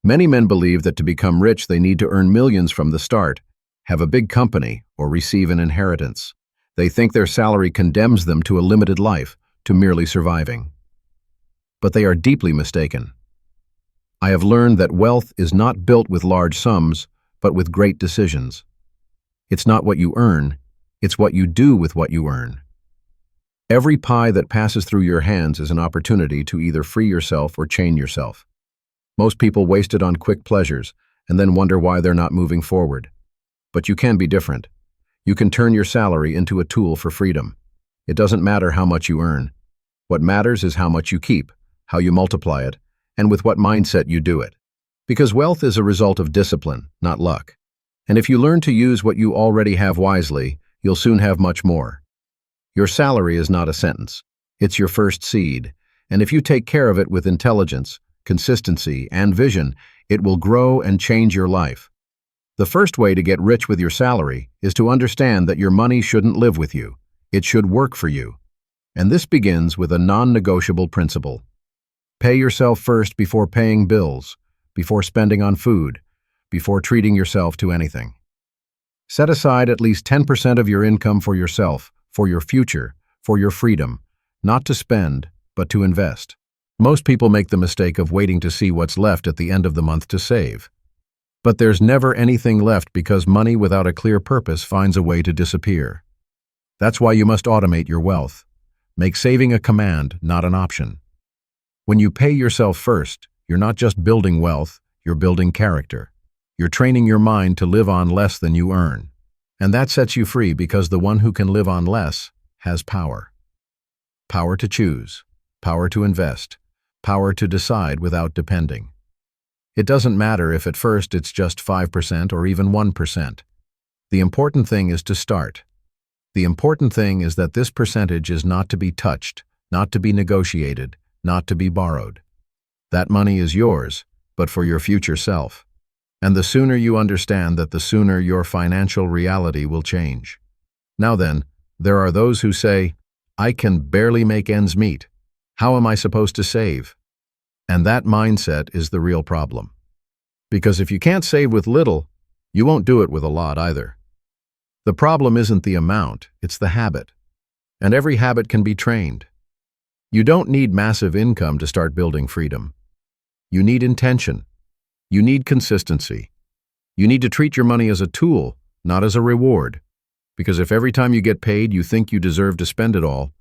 Many men believe that to become rich they need to earn millions from the start, have a big company, or receive an inheritance. They think their salary condemns them to a limited life, to merely surviving. But they are deeply mistaken. I have learned that wealth is not built with large sums, but with great decisions. It's not what you earn, it's what you do with what you earn. Every pie that passes through your hands is an opportunity to either free yourself or chain yourself. Most people waste it on quick pleasures and then wonder why they're not moving forward. But you can be different. You can turn your salary into a tool for freedom. It doesn't matter how much you earn. What matters is how much you keep, how you multiply it, and with what mindset you do it. Because wealth is a result of discipline, not luck. And if you learn to use what you already have wisely, you'll soon have much more. Your salary is not a sentence. It's your first seed. And if you take care of it with intelligence, consistency, and vision, it will grow and change your life. The first way to get rich with your salary is to understand that your money shouldn't live with you. It should work for you. And this begins with a non-negotiable principle. Pay yourself first before paying bills, before spending on food, before treating yourself to anything. Set aside at least 10% of your income for yourself, for your future, for your freedom, not to spend, but to invest. Most people make the mistake of waiting to see what's left at the end of the month to save. But there's never anything left because money without a clear purpose finds a way to disappear. That's why you must automate your wealth. Make saving a command, not an option. When you pay yourself first, you're not just building wealth, you're building character. You're training your mind to live on less than you earn. And that sets you free because the one who can live on less has power. Power to choose, power to invest, power to decide without depending. It doesn't matter if at first it's just 5% or even 1%. The important thing is to start. The important thing is that this percentage is not to be touched, not to be negotiated, not to be borrowed. That money is yours, but for your future self. And the sooner you understand that, the sooner your financial reality will change. Now then, there are those who say, I can barely make ends meet. How am I supposed to save? And that mindset is the real problem. Because if you can't save with little, you won't do it with a lot either. The problem isn't the amount, it's the habit. And every habit can be trained. You don't need massive income to start building freedom. You need intention. You need consistency. You need to treat your money as a tool, not as a reward. Because if every time you get paid you think you deserve to spend it all,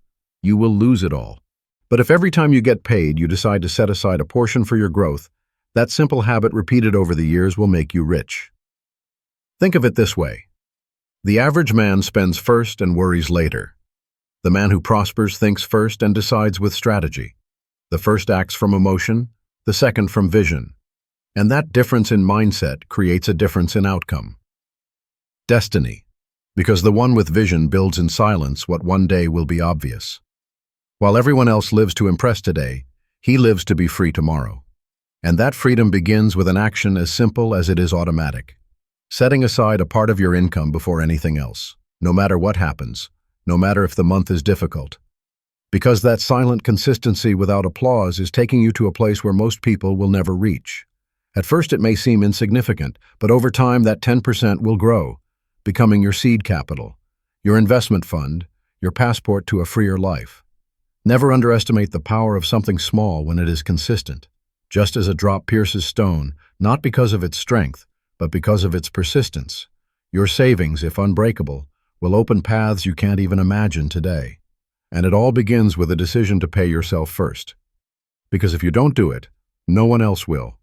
you will lose it all. But if every time you get paid you decide to set aside a portion for your growth, that simple habit repeated over the years will make you rich. Think of it this way. The average man spends first and worries later. The man who prospers thinks first and decides with strategy. The first acts from emotion, the second from vision. And that difference in mindset creates a difference in outcome. Destiny, because the one with vision builds in silence what one day will be obvious. While everyone else lives to impress today, he lives to be free tomorrow. And that freedom begins with an action as simple as it is automatic. Setting aside a part of your income before anything else, no matter what happens, no matter if the month is difficult. Because that silent consistency without applause is taking you to a place where most people will never reach. At first it may seem insignificant, but over time that 10% will grow, becoming your seed capital, your investment fund, your passport to a freer life. Never underestimate the power of something small when it is consistent. Just as a drop pierces stone, not because of its strength, but because of its persistence. Your savings, if unbreakable, will open paths you can't even imagine today. And it all begins with a decision to pay yourself first. Because if you don't do it, no one else will.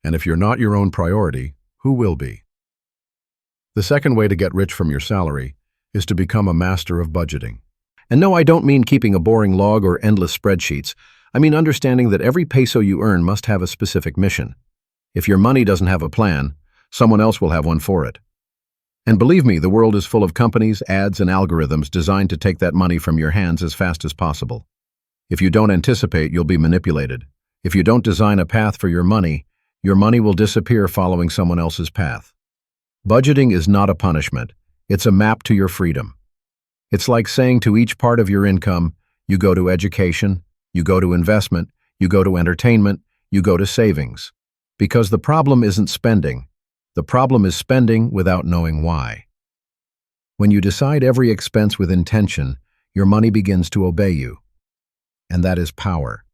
And if you're not your own priority, who will be? The second way to get rich from your salary is to become a master of budgeting. And no, I don't mean keeping a boring log or endless spreadsheets. I mean understanding that every peso you earn must have a specific mission. If your money doesn't have a plan, someone else will have one for it. And believe me, the world is full of companies, ads, and algorithms designed to take that money from your hands as fast as possible. If you don't anticipate, you'll be manipulated. If you don't design a path for your money will disappear following someone else's path. Budgeting is not a punishment. It's a map to your freedom. It's like saying to each part of your income, you go to education, you go to investment, you go to entertainment, you go to savings. Because the problem isn't spending. The problem is spending without knowing why. When you decide every expense with intention, your money begins to obey you. And that is power.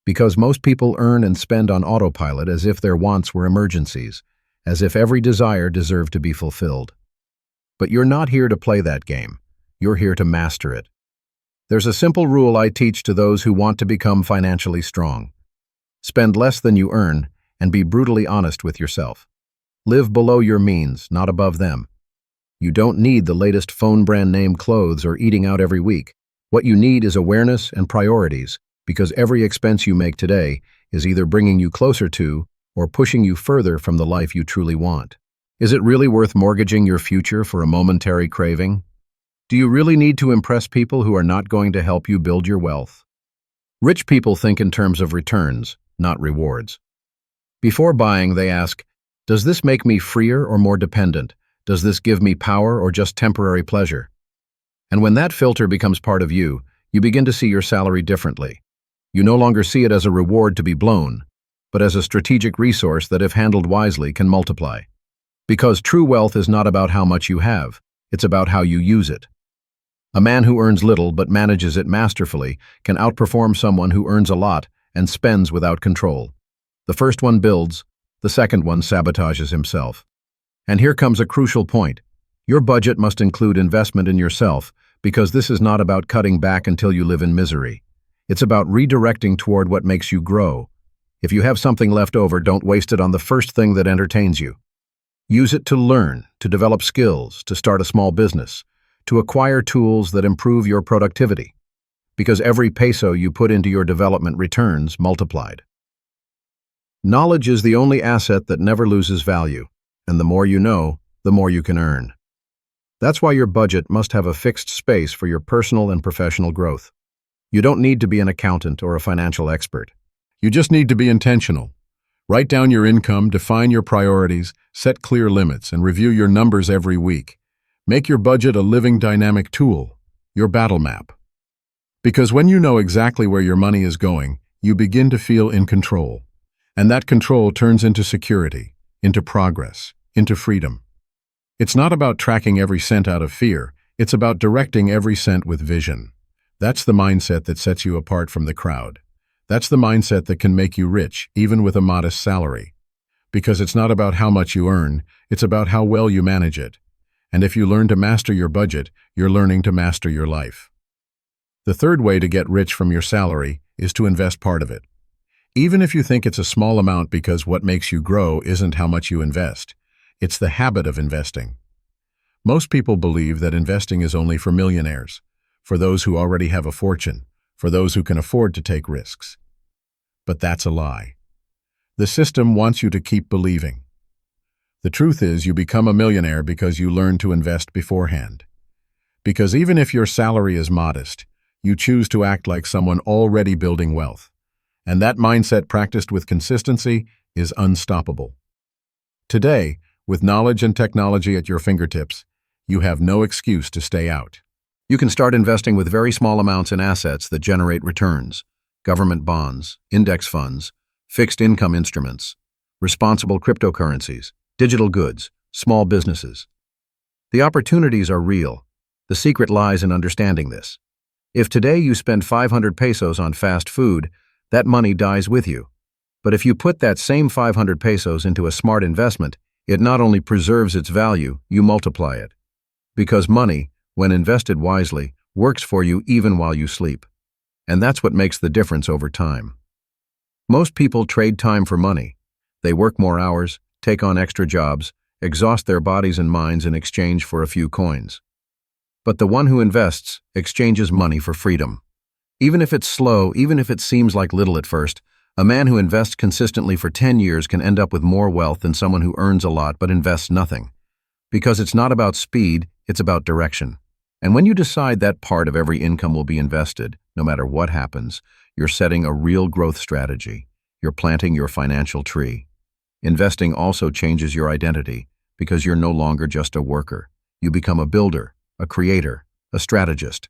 Because most people earn and spend on autopilot as if their wants were emergencies, as if every desire deserved to be fulfilled. But you're not here to play that game. You're here to master it. There's a simple rule I teach to those who want to become financially strong. Spend less than you earn and be brutally honest with yourself. Live below your means, not above them. You don't need the latest phone brand name clothes or eating out every week. What you need is awareness and priorities, because every expense you make today is either bringing you closer to or pushing you further from the life you truly want. Is it really worth mortgaging your future for a momentary craving? Do you really need to impress people who are not going to help you build your wealth? Rich people think in terms of returns, not rewards. Before buying, they ask, does this make me freer or more dependent? Does this give me power or just temporary pleasure? And when that filter becomes part of you, you begin to see your salary differently. You no longer see it as a reward to be blown, but as a strategic resource that, if handled wisely, can multiply. Because true wealth is not about how much you have, it's about how you use it. A man who earns little but manages it masterfully can outperform someone who earns a lot and spends without control. The first one builds, the second one sabotages himself. And here comes a crucial point. Your budget must include investment in yourself, because this is not about cutting back until you live in misery. It's about redirecting toward what makes you grow. If you have something left over, don't waste it on the first thing that entertains you. Use it to learn, to develop skills, to start a small business, to acquire tools that improve your productivity. Because every peso you put into your development returns multiplied. Knowledge is the only asset that never loses value, and the more you know, the more you can earn. That's why your budget must have a fixed space for your personal and professional growth. You don't need to be an accountant or a financial expert. You just need to be intentional. Write down your income, define your priorities, set clear limits, and review your numbers every week. Make your budget a living, dynamic tool, your battle map. Because when you know exactly where your money is going, you begin to feel in control. And that control turns into security, into progress, into freedom. It's not about tracking every cent out of fear, it's about directing every cent with vision. That's the mindset that sets you apart from the crowd. That's the mindset that can make you rich, even with a modest salary. Because it's not about how much you earn, it's about how well you manage it. And if you learn to master your budget, you're learning to master your life. The third way to get rich from your salary is to invest part of it. Even if you think it's a small amount, because what makes you grow isn't how much you invest. It's the habit of investing. Most people believe that investing is only for millionaires, for those who already have a fortune, for those who can afford to take risks. But that's a lie. The system wants you to keep believing. The truth is, you become a millionaire because you learn to invest beforehand. Because even if your salary is modest, you choose to act like someone already building wealth. And that mindset, practiced with consistency, is unstoppable. Today, with knowledge and technology at your fingertips, you have no excuse to stay out. You can start investing with very small amounts in assets that generate returns: government bonds, index funds, fixed income instruments, responsible cryptocurrencies, digital goods, small businesses. The opportunities are real. The secret lies in understanding this. If today you spend 500 pesos on fast food, that money dies with you. But if you put that same 500 pesos into a smart investment, it not only preserves its value, you multiply it. Because money, when invested wisely, works for you even while you sleep. And that's what makes the difference over time. Most people trade time for money. They work more hours, take on extra jobs, exhaust their bodies and minds in exchange for a few coins. But the one who invests exchanges money for freedom. Even if it's slow, even if it seems like little at first, a man who invests consistently for 10 years can end up with more wealth than someone who earns a lot but invests nothing. Because it's not about speed, it's about direction. And when you decide that part of every income will be invested, no matter what happens, you're setting a real growth strategy. You're planting your financial tree. Investing also changes your identity, because you're no longer just a worker. You become a builder, a creator, a strategist.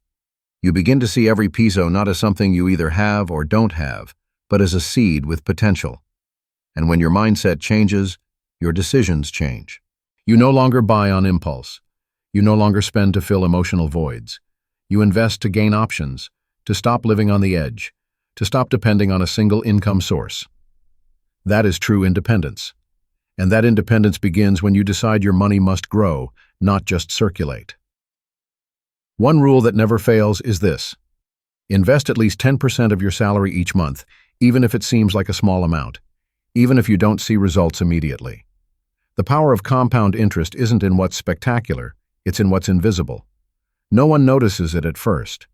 You begin to see every peso not as something you either have or don't have, but as a seed with potential. And when your mindset changes, your decisions change. You no longer buy on impulse. You no longer spend to fill emotional voids. You invest to gain options, to stop living on the edge, to stop depending on a single income source. That is true independence. And that independence begins when you decide your money must grow, not just circulate. One rule that never fails is this: invest at least 10% of your salary each month, even if it seems like a small amount, even if you don't see results immediately. The power of compound interest isn't in what's spectacular, it's in what's invisible. No one notices it at first.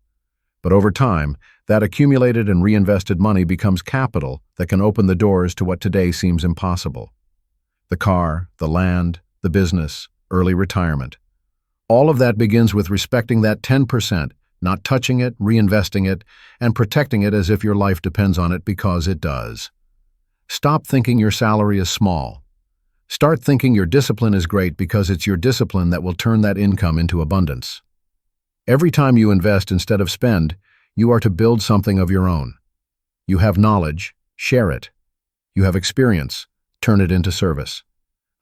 But over time, that accumulated and reinvested money becomes capital that can open the doors to what today seems impossible. The car, the land, the business, early retirement. All of that begins with respecting that 10%, not touching it, reinvesting it, and protecting it as if your life depends on it, because it does. Stop thinking your salary is small. Start thinking your discipline is great, because it's your discipline that will turn that income into abundance. Every time you invest instead of spend, you are to build something of your own. You have knowledge, share it. You have experience, turn it into service.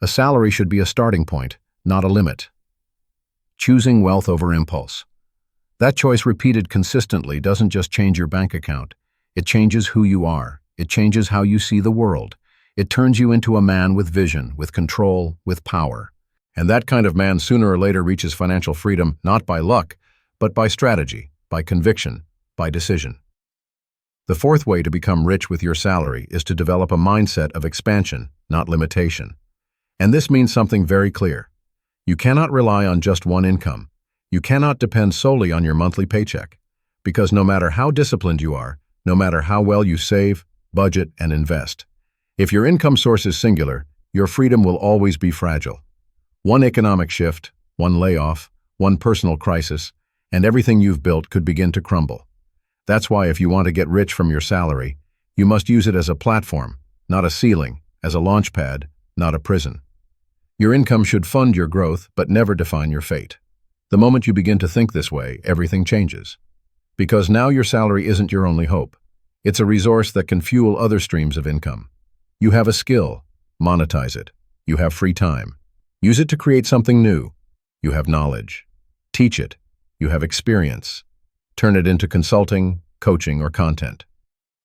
A salary should be a starting point, not a limit. Choosing wealth over impulse. That choice, repeated consistently, doesn't just change your bank account. It changes who you are. It changes how you see the world. It turns you into a man with vision, with control, with power. And that kind of man sooner or later reaches financial freedom, not by luck, but by strategy, by conviction, by decision. The fourth way to become rich with your salary is to develop a mindset of expansion, not limitation. And this means something very clear. You cannot rely on just one income. You cannot depend solely on your monthly paycheck. Because no matter how disciplined you are, no matter how well you save, budget, and invest, if your income source is singular, your freedom will always be fragile. One economic shift, one layoff, one personal crisis, and everything you've built could begin to crumble. That's why if you want to get rich from your salary, you must use it as a platform, not a ceiling, as a launch pad, not a prison. Your income should fund your growth, but never define your fate. The moment you begin to think this way, everything changes. Because now your salary isn't your only hope. It's a resource that can fuel other streams of income. You have a skill, monetize it. You have free time. Use it to create something new. You have knowledge. Teach it. You have experience. Turn it into consulting, coaching, or content.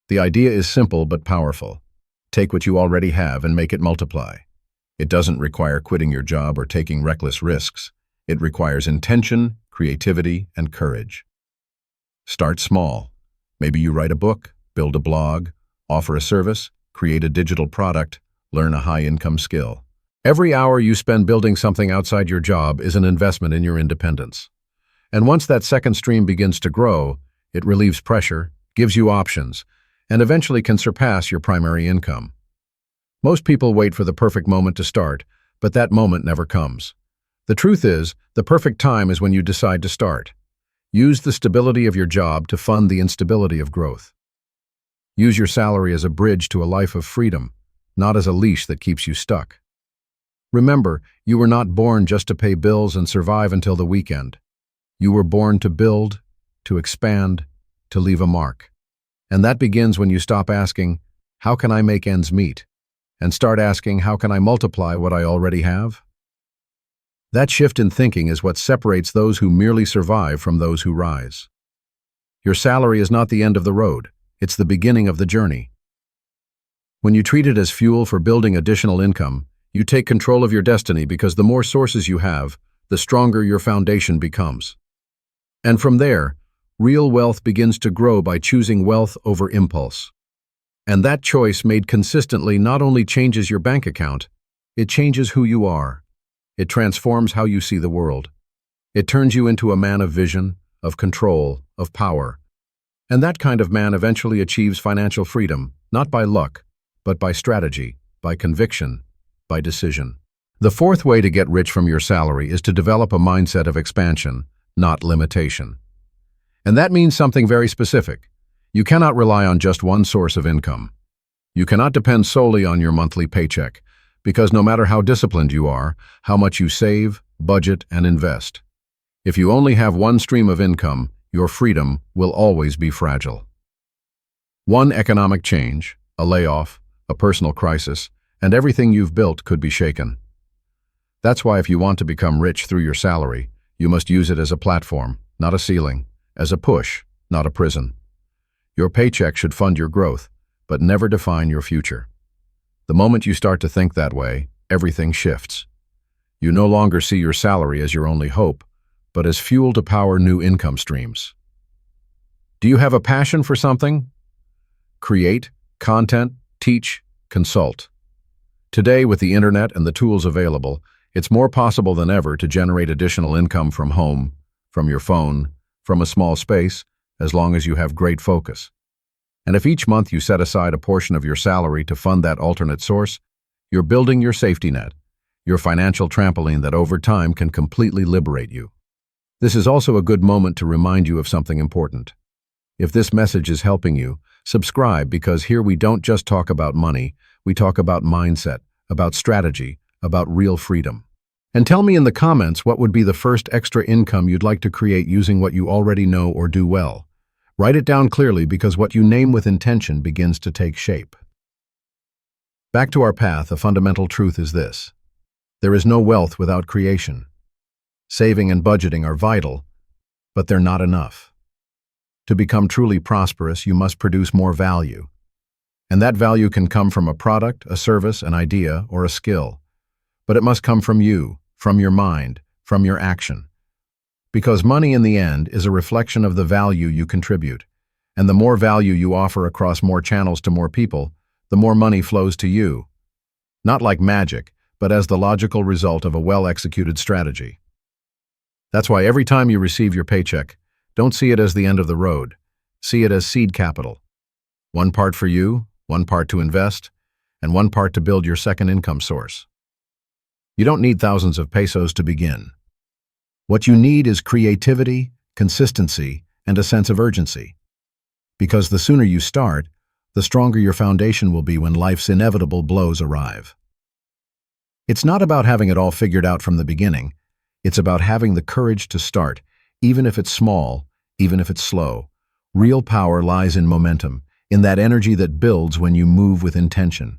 The idea is simple but powerful. Take what you already have and make it multiply. It doesn't require quitting your job or taking reckless risks. It requires intention, creativity, and courage. Start small. Maybe you write a book, build a blog, offer a service, create a digital product, learn a high-income skill. Every hour you spend building something outside your job is an investment in your independence. And once that second stream begins to grow, it relieves pressure, gives you options, and eventually can surpass your primary income. Most people wait for the perfect moment to start, but that moment never comes. The truth is, the perfect time is when you decide to start. Use the stability of your job to fund the instability of growth. Use your salary as a bridge to a life of freedom, not as a leash that keeps you stuck. Remember, you were not born just to pay bills and survive until the weekend. You were born to build, to expand, to leave a mark. And that begins when you stop asking, "How can I make ends meet?" and start asking, "How can I multiply what I already have?" That shift in thinking is what separates those who merely survive from those who rise. Your salary is not the end of the road, it's the beginning of the journey. When you treat it as fuel for building additional income, you take control of your destiny, because the more sources you have, the stronger your foundation becomes. And from there, real wealth begins to grow by choosing wealth over impulse. And that choice made consistently not only changes your bank account, it changes who you are. It transforms how you see the world. It turns you into a man of vision, of control, of power. And that kind of man eventually achieves financial freedom, not by luck, but by strategy, by conviction, by decision. The fourth way to get rich from your salary is to develop a mindset of expansion, not limitation. And that means something very specific. You cannot rely on just one source of income. You cannot depend solely on your monthly paycheck, because no matter how disciplined you are, how much you save, budget, and invest, if you only have one stream of income, your freedom will always be fragile. One economic change, a layoff, a personal crisis, and everything you've built could be shaken. That's why if you want to become rich through your salary, you must use it as a platform, not a ceiling, as a push, not a prison. Your paycheck should fund your growth, but never define your future. The moment you start to think that way, everything shifts. You no longer see your salary as your only hope, but as fuel to power new income streams. Do you have a passion for something? Create, content, teach, consult. Today, with the internet and the tools available, it's more possible than ever to generate additional income from home, from your phone, from a small space, as long as you have great focus. And if each month you set aside a portion of your salary to fund that alternate source, you're building your safety net, your financial trampoline that over time can completely liberate you. This is also a good moment to remind you of something important. If this message is helping you, subscribe, because here we don't just talk about money, we talk about mindset, about strategy, about real freedom. And tell me in the comments what would be the first extra income you'd like to create using what you already know or do well. Write it down clearly, because what you name with intention begins to take shape. Back to our path, a fundamental truth is this: there is no wealth without creation. Saving and budgeting are vital, but they're not enough. To become truly prosperous, you must produce more value. And that value can come from a product, a service, an idea, or a skill. But it must come from you, from your mind, from your action. Because money in the end is a reflection of the value you contribute. And the more value you offer across more channels to more people, the more money flows to you. Not like magic, but as the logical result of a well-executed strategy. That's why every time you receive your paycheck, don't see it as the end of the road. See it as seed capital. One part for you, one part to invest, and one part to build your second income source. You don't need thousands of pesos to begin. What you need is creativity, consistency, and a sense of urgency. Because the sooner you start, the stronger your foundation will be when life's inevitable blows arrive. It's not about having it all figured out from the beginning. It's about having the courage to start, even if it's small, even if it's slow. Real power lies in momentum, in that energy that builds when you move with intention.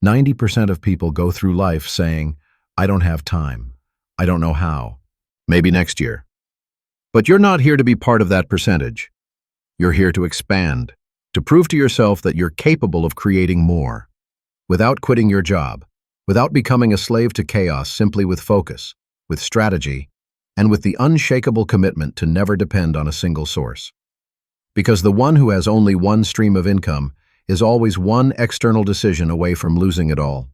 90% of people go through life saying, "I don't have time. I don't know how. Maybe next year." But you're not here to be part of that percentage. You're here to expand, to prove to yourself that you're capable of creating more. Without quitting your job, without becoming a slave to chaos, simply with focus, with strategy, and with the unshakable commitment to never depend on a single source. Because the one who has only one stream of income is always one external decision away from losing it all.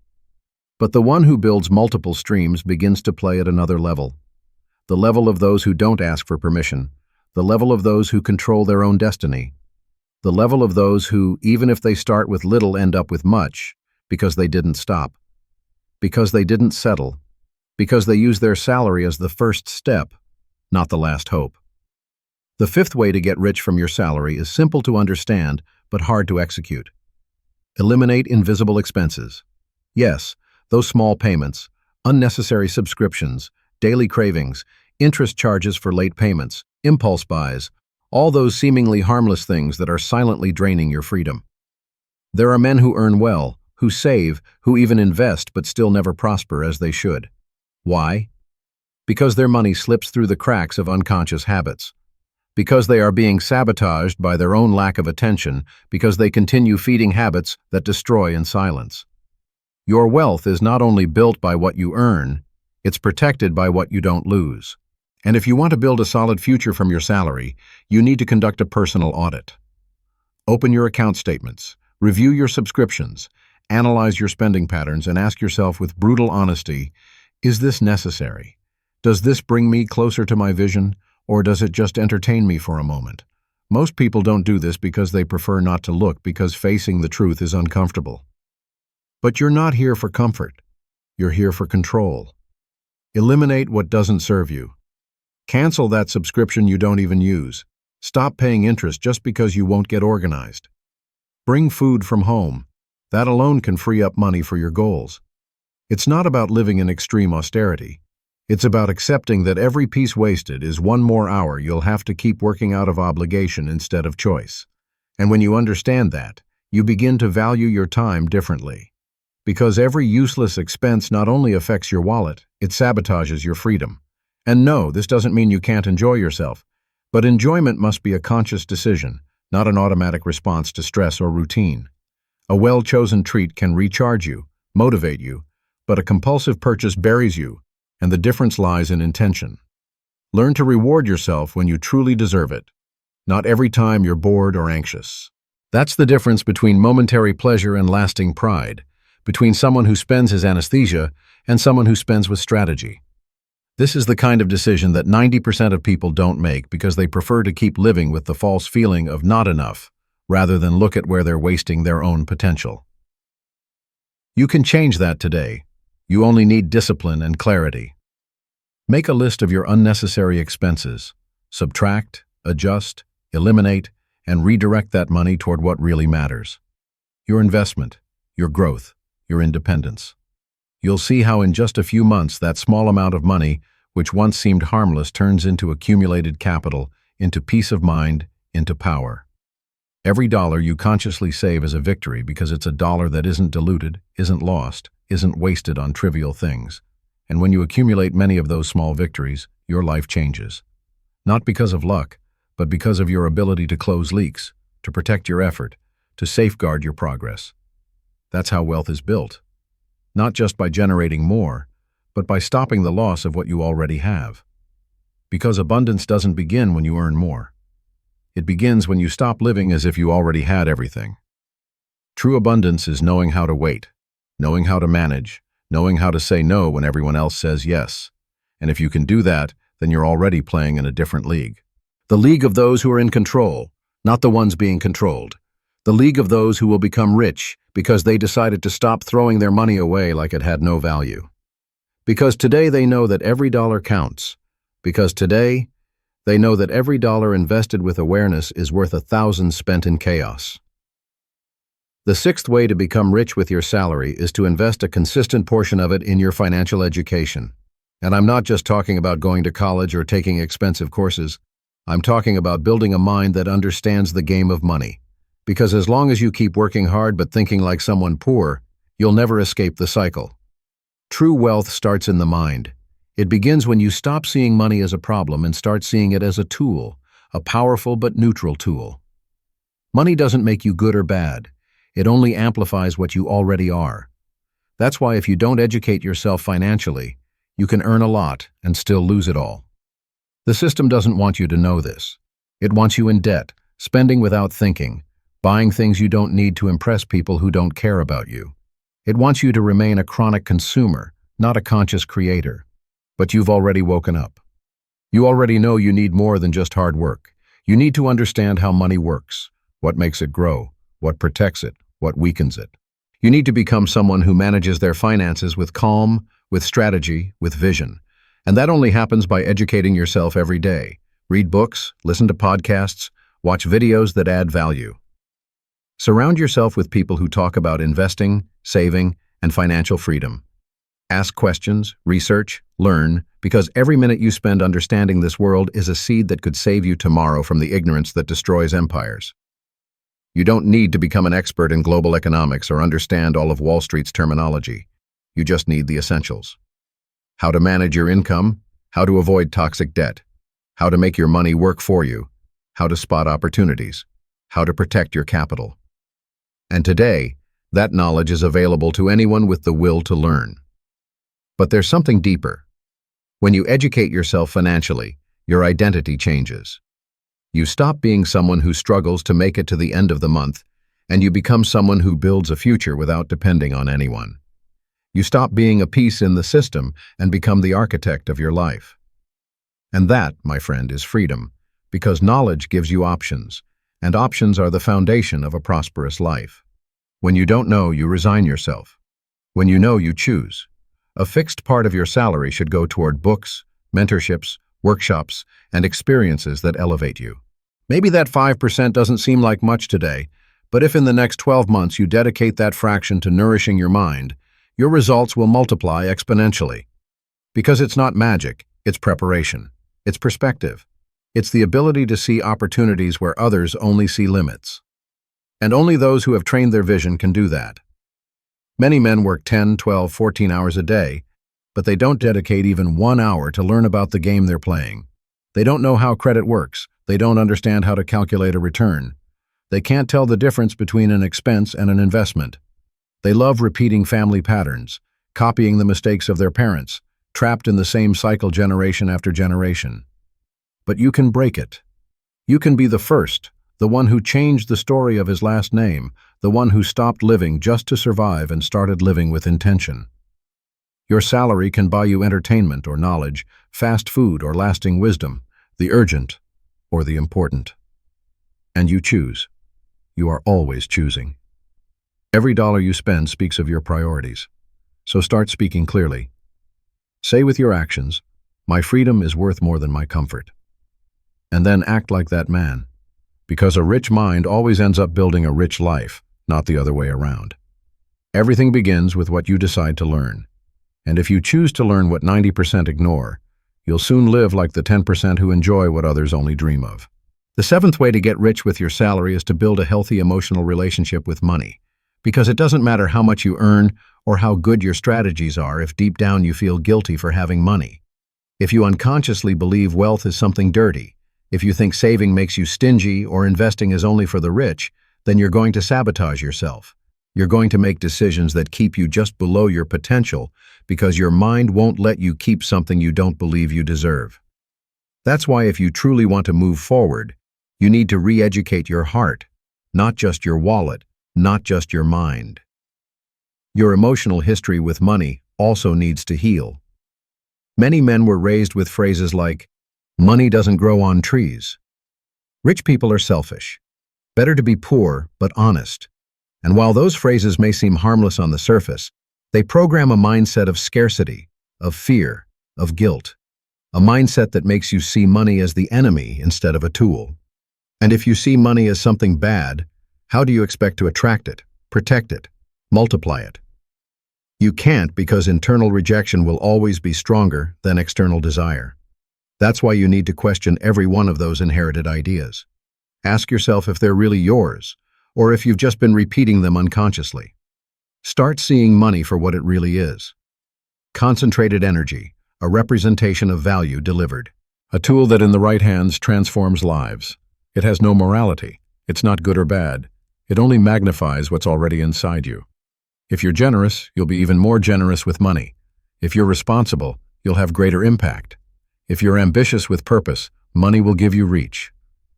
But the one who builds multiple streams begins to play at another level. The level of those who don't ask for permission, the level of those who control their own destiny, the level of those who, even if they start with little, end up with much, because they didn't stop, because they didn't settle, because they use their salary as the first step, not the last hope. The fifth way to get rich from your salary is simple to understand, but hard to execute. Eliminate invisible expenses. Yes, those small payments, unnecessary subscriptions, daily cravings, interest charges for late payments, impulse buys, all those seemingly harmless things that are silently draining your freedom. There are men who earn well, who save, who even invest, but still never prosper as they should. Why? Because their money slips through the cracks of unconscious habits. Because they are being sabotaged by their own lack of attention, because they continue feeding habits that destroy in silence. Your wealth is not only built by what you earn, it's protected by what you don't lose. And if you want to build a solid future from your salary, you need to conduct a personal audit. Open your account statements, review your subscriptions, analyze your spending patterns, and ask yourself with brutal honesty, is this necessary? Does this bring me closer to my vision, or does it just entertain me for a moment? Most people don't do this because they prefer not to look, because facing the truth is uncomfortable. But you're not here for comfort. You're here for control. Eliminate what doesn't serve you. Cancel that subscription you don't even use. Stop paying interest just because you won't get organized. Bring food from home. That alone can free up money for your goals. It's not about living in extreme austerity. It's about accepting that every piece wasted is one more hour you'll have to keep working out of obligation instead of choice. And when you understand that, you begin to value your time differently. Because every useless expense not only affects your wallet, it sabotages your freedom. And no, this doesn't mean you can't enjoy yourself, but enjoyment must be a conscious decision, not an automatic response to stress or routine. A well-chosen treat can recharge you, motivate you, but a compulsive purchase buries you, and the difference lies in intention. Learn to reward yourself when you truly deserve it, not every time you're bored or anxious. That's the difference between momentary pleasure and lasting pride, between someone who spends his anesthesia and someone who spends with strategy. This is the kind of decision that 90% of people don't make because they prefer to keep living with the false feeling of not enough, rather than look at where they're wasting their own potential. You can change that today. You only need discipline and clarity. Make a list of your unnecessary expenses. Subtract, adjust, eliminate, and redirect that money toward what really matters. Your investment, your growth, your independence. You'll see how in just a few months that small amount of money, which once seemed harmless, turns into accumulated capital, into peace of mind, into power. Every dollar you consciously save is a victory because it's a dollar that isn't diluted, isn't lost, isn't wasted on trivial things. And when you accumulate many of those small victories, your life changes. Not because of luck, but because of your ability to close leaks, to protect your effort, to safeguard your progress. That's how wealth is built. Not just by generating more, but by stopping the loss of what you already have. Because abundance doesn't begin when you earn more. It begins when you stop living as if you already had everything. True abundance is knowing how to wait, knowing how to manage, knowing how to say no when everyone else says yes. And if you can do that, then you're already playing in a different league. The league of those who are in control, not the ones being controlled. The league of those who will become rich because they decided to stop throwing their money away like it had no value. Because today they know that every dollar counts. Because today they know that every dollar invested with awareness is worth 1,000 spent in chaos. The sixth way to become rich with your salary is to invest a consistent portion of it in your financial education. And I'm not just talking about going to college or taking expensive courses. I'm talking about building a mind that understands the game of money. Because as long as you keep working hard but thinking like someone poor, you'll never escape the cycle. True wealth starts in the mind. It begins when you stop seeing money as a problem and start seeing it as a tool, a powerful but neutral tool. Money doesn't make you good or bad. It only amplifies what you already are. That's why if you don't educate yourself financially, you can earn a lot and still lose it all. The system doesn't want you to know this. It wants you in debt, spending without thinking, buying things you don't need to impress people who don't care about you. It wants you to remain a chronic consumer, not a conscious creator. But you've already woken up. You already know you need more than just hard work. You need to understand how money works, what makes it grow, what protects it, what weakens it. You need to become someone who manages their finances with calm, with strategy, with vision. And that only happens by educating yourself every day. Read books, listen to podcasts, watch videos that add value. Surround yourself with people who talk about investing, saving, and financial freedom. Ask questions, research, learn, because every minute you spend understanding this world is a seed that could save you tomorrow from the ignorance that destroys empires. You don't need to become an expert in global economics or understand all of Wall Street's terminology. You just need the essentials. How to manage your income, how to avoid toxic debt, how to make your money work for you, how to spot opportunities, how to protect your capital. And today, that knowledge is available to anyone with the will to learn. But there's something deeper. When you educate yourself financially, your identity changes. You stop being someone who struggles to make it to the end of the month, and you become someone who builds a future without depending on anyone. You stop being a piece in the system and become the architect of your life. And that, my friend, is freedom, because knowledge gives you options, and options are the foundation of a prosperous life. When you don't know, you resign yourself. When you know, you choose. A fixed part of your salary should go toward books, mentorships, workshops, and experiences that elevate you. Maybe that 5% doesn't seem like much today, but if in the next 12 months you dedicate that fraction to nourishing your mind, your results will multiply exponentially. Because it's not magic, it's preparation. It's perspective. It's the ability to see opportunities where others only see limits. And only those who have trained their vision can do that. Many men work 10, 12, 14 hours a day, but they don't dedicate even 1 hour to learn about the game they're playing. They don't know how credit works. They don't understand how to calculate a return. They can't tell the difference between an expense and an investment. They love repeating family patterns, copying the mistakes of their parents, trapped in the same cycle generation after generation. But you can break it. You can be the first, the one who changed the story of his last name, the one who stopped living just to survive and started living with intention. Your salary can buy you entertainment or knowledge, fast food or lasting wisdom, the urgent or the important. And you choose. You are always choosing. Every dollar you spend speaks of your priorities. So start speaking clearly. Say with your actions, "My freedom is worth more than my comfort." And then act like that man. Because a rich mind always ends up building a rich life, not the other way around. Everything begins with what you decide to learn. And if you choose to learn what 90% ignore, you'll soon live like the 10% who enjoy what others only dream of. The seventh way to get rich with your salary is to build a healthy emotional relationship with money. Because it doesn't matter how much you earn or how good your strategies are if deep down you feel guilty for having money. If you unconsciously believe wealth is something dirty, if you think saving makes you stingy or investing is only for the rich, then you're going to sabotage yourself. You're going to make decisions that keep you just below your potential because your mind won't let you keep something you don't believe you deserve. That's why if you truly want to move forward, you need to re-educate your heart, not just your wallet, not just your mind. Your emotional history with money also needs to heal. Many men were raised with phrases like, "Money doesn't grow on trees." Rich people are selfish. Better to be poor, but honest. And while those phrases may seem harmless on the surface, they program a mindset of scarcity, of fear, of guilt. A mindset that makes you see money as the enemy instead of a tool. And if you see money as something bad, how do you expect to attract it, protect it, multiply it? You can't, because internal rejection will always be stronger than external desire. That's why you need to question every one of those inherited ideas. Ask yourself if they're really yours, or if you've just been repeating them unconsciously. Start seeing money for what it really is. Concentrated energy, a representation of value delivered. A tool that in the right hands transforms lives. It has no morality. It's not good or bad. It only magnifies what's already inside you. If you're generous, you'll be even more generous with money. If you're responsible, you'll have greater impact. If you're ambitious with purpose, money will give you reach.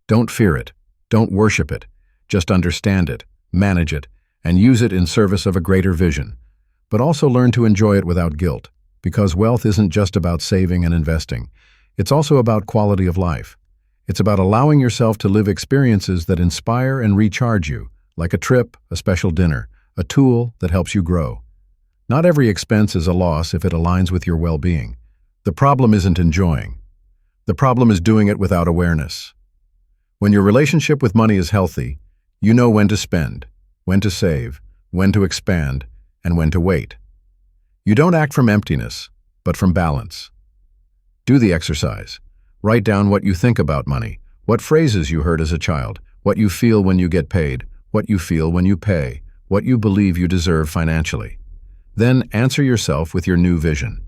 Don't fear it. Don't worship it. Just understand it, manage it, and use it in service of a greater vision. But also learn to enjoy it without guilt, because wealth isn't just about saving and investing. It's also about quality of life. It's about allowing yourself to live experiences that inspire and recharge you, like a trip, a special dinner, a tool that helps you grow. Not every expense is a loss if it aligns with your well-being. The problem isn't enjoying. The problem is doing it without awareness. When your relationship with money is healthy, you know when to spend, when to save, when to expand, and when to wait. You don't act from emptiness, but from balance. Do the exercise. Write down what you think about money, what phrases you heard as a child, what you feel when you get paid, what you feel when you pay, what you believe you deserve financially. Then answer yourself with your new vision.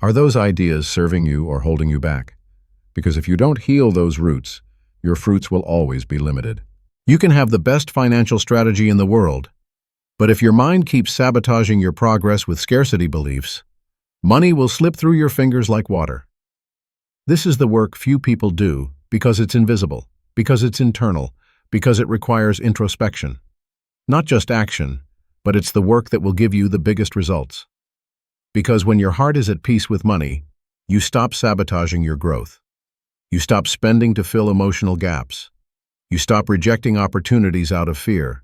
Are those ideas serving you or holding you back? Because if you don't heal those roots, your fruits will always be limited. You can have the best financial strategy in the world, but if your mind keeps sabotaging your progress with scarcity beliefs, money will slip through your fingers like water. This is the work few people do because it's invisible, because it's internal, because it requires introspection. Not just action, but it's the work that will give you the biggest results. Because when your heart is at peace with money, you stop sabotaging your growth. You stop spending to fill emotional gaps. You stop rejecting opportunities out of fear.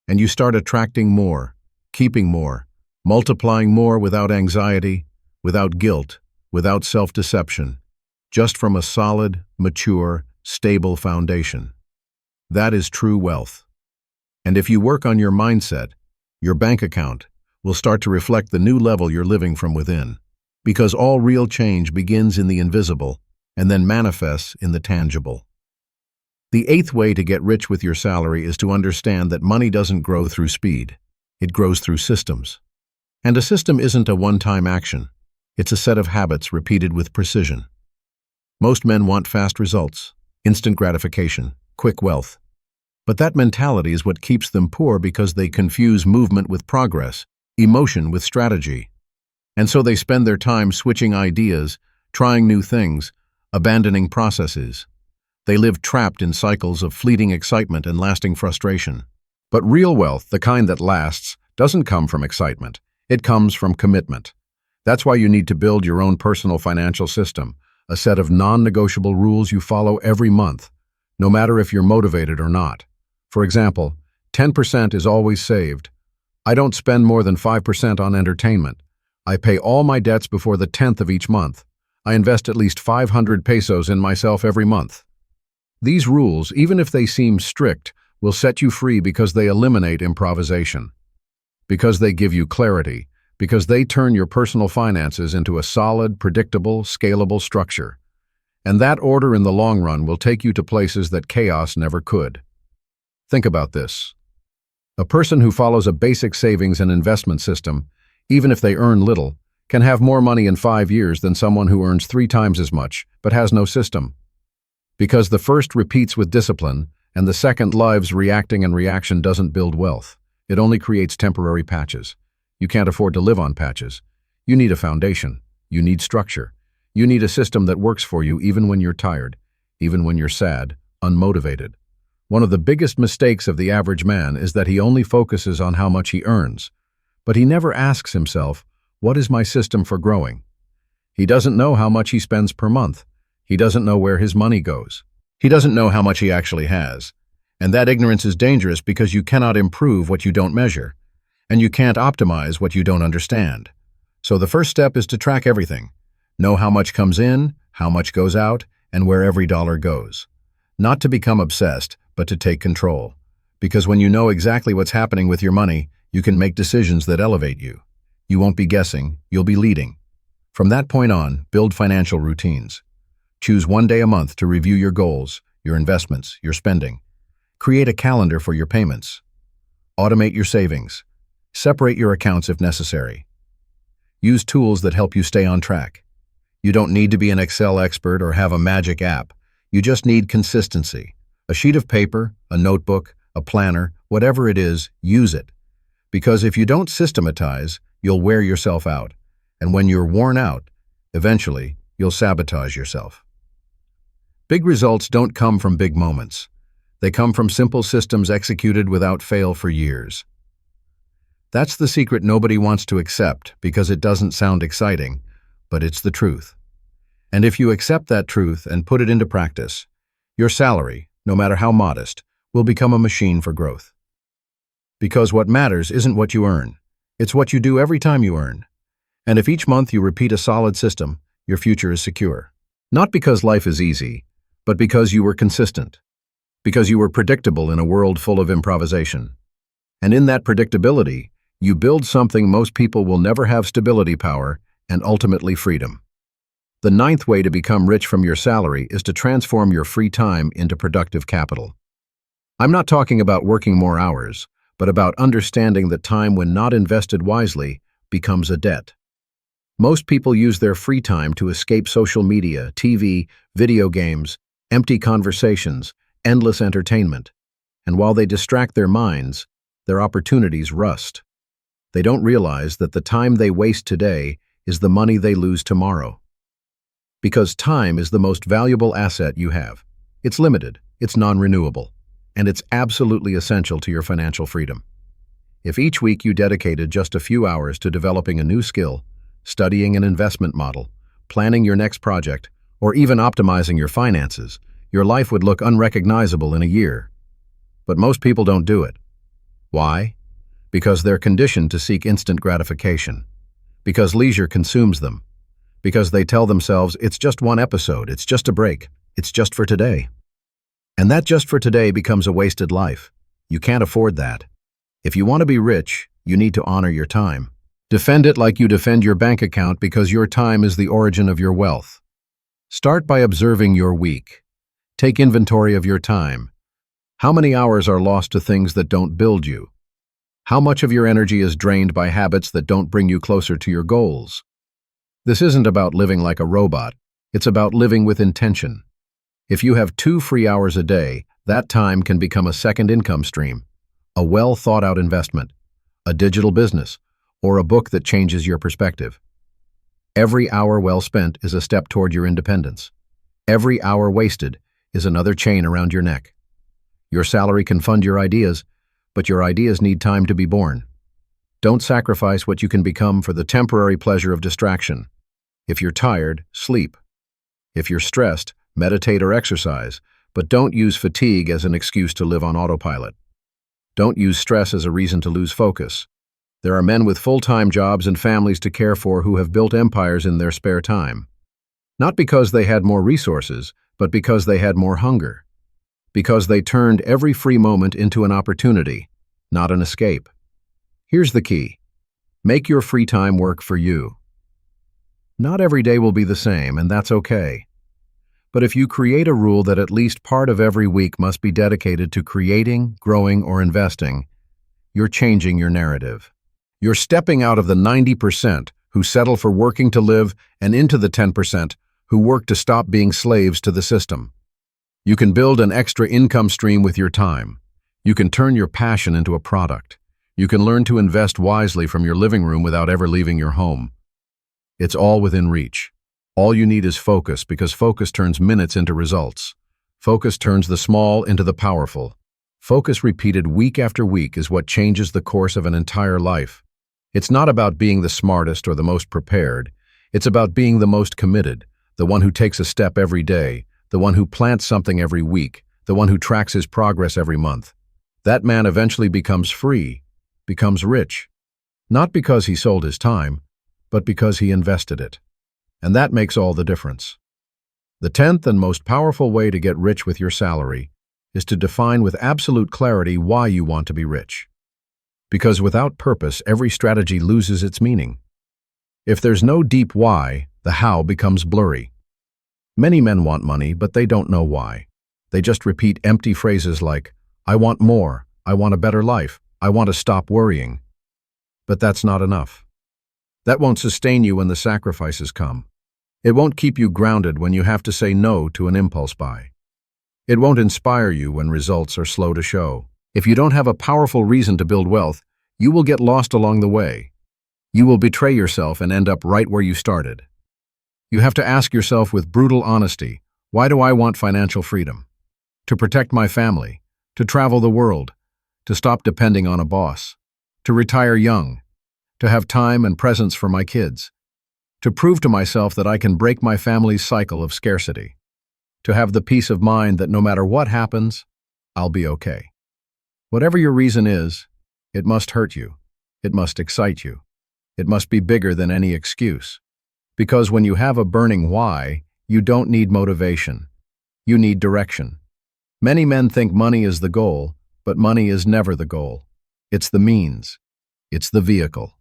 And you start attracting more, keeping more, multiplying more without anxiety, without guilt, without self-deception, just from a solid, mature, stable foundation. That is true wealth. And if you work on your mindset, your bank account will start to reflect the new level you're living from within. Because all real change begins in the invisible and then manifests in the tangible. The eighth way to get rich with your salary is to understand that money doesn't grow through speed. It grows through systems. And a system isn't a one-time action. It's a set of habits repeated with precision. Most men want fast results, instant gratification, quick wealth. But that mentality is what keeps them poor because they confuse movement with progress, emotion with strategy. And so they spend their time switching ideas, trying new things, abandoning processes. They live trapped in cycles of fleeting excitement and lasting frustration. But real wealth, the kind that lasts, doesn't come from excitement. It comes from commitment. That's why you need to build your own personal financial system, a set of non-negotiable rules you follow every month, no matter if you're motivated or not. For example, 10% is always saved. I don't spend more than 5% on entertainment. I pay all my debts before the 10th of each month. I invest at least 500 pesos in myself every month. These rules, even if they seem strict, will set you free because they eliminate improvisation, because they give you clarity, because they turn your personal finances into a solid, predictable, scalable structure. And that order in the long run will take you to places that chaos never could. Think about this. A person who follows a basic savings and investment system, even if they earn little, can have more money in 5 years than someone who earns 3 times as much but has no system. Because the first repeats with discipline, and the second lives reacting, and reaction doesn't build wealth. It only creates temporary patches. You can't afford to live on patches. You need a foundation. You need structure. You need a system that works for you even when you're tired, even when you're sad, unmotivated. One of the biggest mistakes of the average man is that he only focuses on how much he earns, but he never asks himself, what is my system for growing? He doesn't know how much he spends per month. He doesn't know where his money goes. He doesn't know how much he actually has. And that ignorance is dangerous because you cannot improve what you don't measure, and you can't optimize what you don't understand. So the first step is to track everything. Know how much comes in, how much goes out, and where every dollar goes. Not to become obsessed, but to take control. Because when you know exactly what's happening with your money, you can make decisions that elevate you. You won't be guessing, you'll be leading. From that point on, build financial routines. Choose one day a month to review your goals, your investments, your spending. Create a calendar for your payments. Automate your savings. Separate your accounts if necessary. Use tools that help you stay on track. You don't need to be an Excel expert or have a magic app. You just need consistency. A sheet of paper, a notebook, a planner, whatever it is, use it. Because if you don't systematize, you'll wear yourself out. And when you're worn out, eventually, you'll sabotage yourself. Big results don't come from big moments. They come from simple systems executed without fail for years. That's the secret nobody wants to accept because it doesn't sound exciting, but it's the truth. And if you accept that truth and put it into practice, your salary, no matter how modest, will become a machine for growth. Because what matters isn't what you earn, it's what you do every time you earn. And if each month you repeat a solid system, your future is secure. Not because life is easy, but because you were consistent. Because you were predictable in a world full of improvisation. And in that predictability, you build something most people will never have: stability, power, and ultimately freedom. The ninth way to become rich from your salary is to transform your free time into productive capital. I'm not talking about working more hours, but about understanding that time, when not invested wisely, becomes a debt. Most people use their free time to escape social media, TV, video games, empty conversations, endless entertainment. And while they distract their minds, their opportunities rust. They don't realize that the time they waste today is the money they lose tomorrow. Because time is the most valuable asset you have. It's limited, it's non-renewable, and it's absolutely essential to your financial freedom. If each week you dedicated just a few hours to developing a new skill, studying an investment model, planning your next project, or even optimizing your finances, your life would look unrecognizable in a year. But most people don't do it. Why? Because they're conditioned to seek instant gratification. Because leisure consumes them. Because they tell themselves, it's just one episode, it's just a break, it's just for today. And that just for today becomes a wasted life. You can't afford that. If you want to be rich, you need to honor your time. Defend it like you defend your bank account, because your time is the origin of your wealth. Start by observing your week. Take inventory of your time. How many hours are lost to things that don't build you? How much of your energy is drained by habits that don't bring you closer to your goals? This isn't about living like a robot. It's about living with intention. If you have 2 free hours a day, that time can become a second income stream, a well-thought-out investment, a digital business, or a book that changes your perspective. Every hour well spent is a step toward your independence. Every hour wasted is another chain around your neck. Your salary can fund your ideas, but your ideas need time to be born. Don't sacrifice what you can become for the temporary pleasure of distraction. If you're tired, sleep. If you're stressed, meditate or exercise, but don't use fatigue as an excuse to live on autopilot. Don't use stress as a reason to lose focus. There are men with full-time jobs and families to care for who have built empires in their spare time. Not because they had more resources, but because they had more hunger. Because they turned every free moment into an opportunity, not an escape. Here's the key. Make your free time work for you. Not every day will be the same, and that's okay. But if you create a rule that at least part of every week must be dedicated to creating, growing, or investing, you're changing your narrative. You're stepping out of the 90% who settle for working to live and into the 10% who work to stop being slaves to the system. You can build an extra income stream with your time. You can turn your passion into a product. You can learn to invest wisely from your living room without ever leaving your home. It's all within reach. All you need is focus, because focus turns minutes into results. Focus turns the small into the powerful. Focus repeated week after week is what changes the course of an entire life. It's not about being the smartest or the most prepared. It's about being the most committed, the one who takes a step every day, the one who plants something every week, the one who tracks his progress every month. That man eventually becomes free, becomes rich, not because he sold his time, but because he invested it. And that makes all the difference. The 10th and most powerful way to get rich with your salary is to define with absolute clarity why you want to be rich. Because without purpose, every strategy loses its meaning. If there's no deep why, the how becomes blurry. Many men want money, but they don't know why. They just repeat empty phrases like, I want more, I want a better life, I want to stop worrying. But that's not enough. That won't sustain you when the sacrifices come. It won't keep you grounded when you have to say no to an impulse buy. It won't inspire you when results are slow to show. If you don't have a powerful reason to build wealth, you will get lost along the way. You will betray yourself and end up right where you started. You have to ask yourself with brutal honesty, why do I want financial freedom? To protect my family, to travel the world, to stop depending on a boss, to retire young, to have time and presence for my kids, to prove to myself that I can break my family's cycle of scarcity, to have the peace of mind that no matter what happens, I'll be okay. Whatever your reason is, it must hurt you. It must excite you. It must be bigger than any excuse. Because when you have a burning why, you don't need motivation. You need direction. Many men think money is the goal, but money is never the goal. It's the means. It's the vehicle.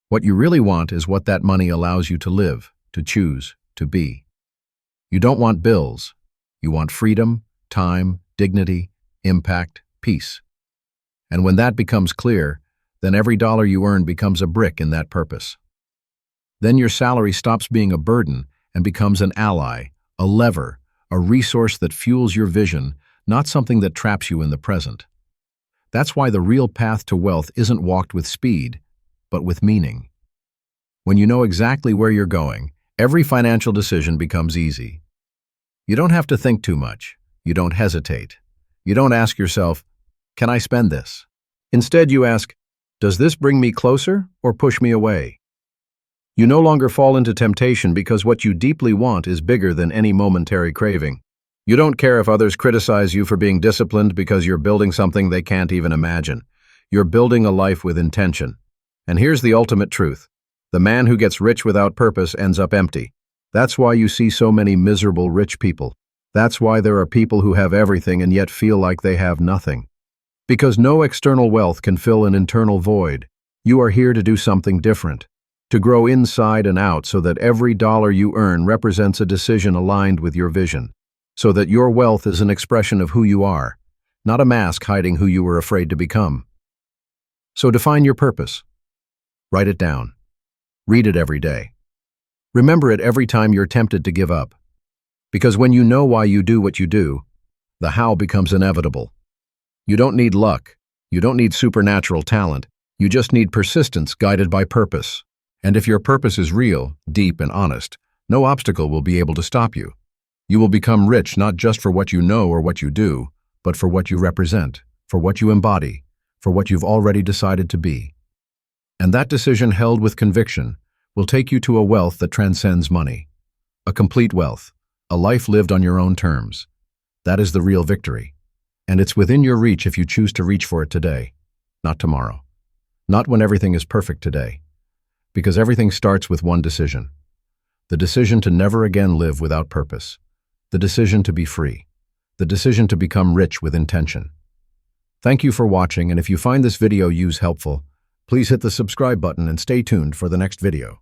What you really want is what that money allows you to live, to choose, to be. You don't want bills. You want freedom, time, dignity, impact, peace. And when that becomes clear, then every dollar you earn becomes a brick in that purpose. Then your salary stops being a burden and becomes an ally, a lever, a resource that fuels your vision, not something that traps you in the present. That's why the real path to wealth isn't walked with speed, but with meaning. When you know exactly where you're going, every financial decision becomes easy. You don't have to think too much. You don't hesitate. You don't ask yourself, can I spend this? Instead, you ask, does this bring me closer or push me away? You no longer fall into temptation because what you deeply want is bigger than any momentary craving. You don't care if others criticize you for being disciplined because you're building something they can't even imagine. You're building a life with intention. And here's the ultimate truth. The man who gets rich without purpose ends up empty. That's why you see so many miserable rich people. That's why there are people who have everything and yet feel like they have nothing. Because no external wealth can fill an internal void. You are here to do something different. To grow inside and out so that every dollar you earn represents a decision aligned with your vision. so that your wealth is an expression of who you are, not a mask hiding who you were afraid to become. So define your purpose. Write it down. Read it every day. Remember it every time you're tempted to give up. Because when you know why you do what you do, the how becomes inevitable. You don't need luck. You don't need supernatural talent. You just need persistence guided by purpose. And if your purpose is real, deep, and honest, no obstacle will be able to stop you. You will become rich not just for what you know or what you do, but for what you represent, for what you embody, for what you've already decided to be. And that decision held with conviction will take you to a wealth that transcends money. A complete wealth, a life lived on your own terms. That is the real victory. And it's within your reach if you choose to reach for it today, not tomorrow. Not when everything is perfect today. Because everything starts with one decision. The decision to never again live without purpose. The decision to be free. The decision to become rich with intention. Thank you for watching, and if you find this video helpful, please hit the subscribe button and stay tuned for the next video.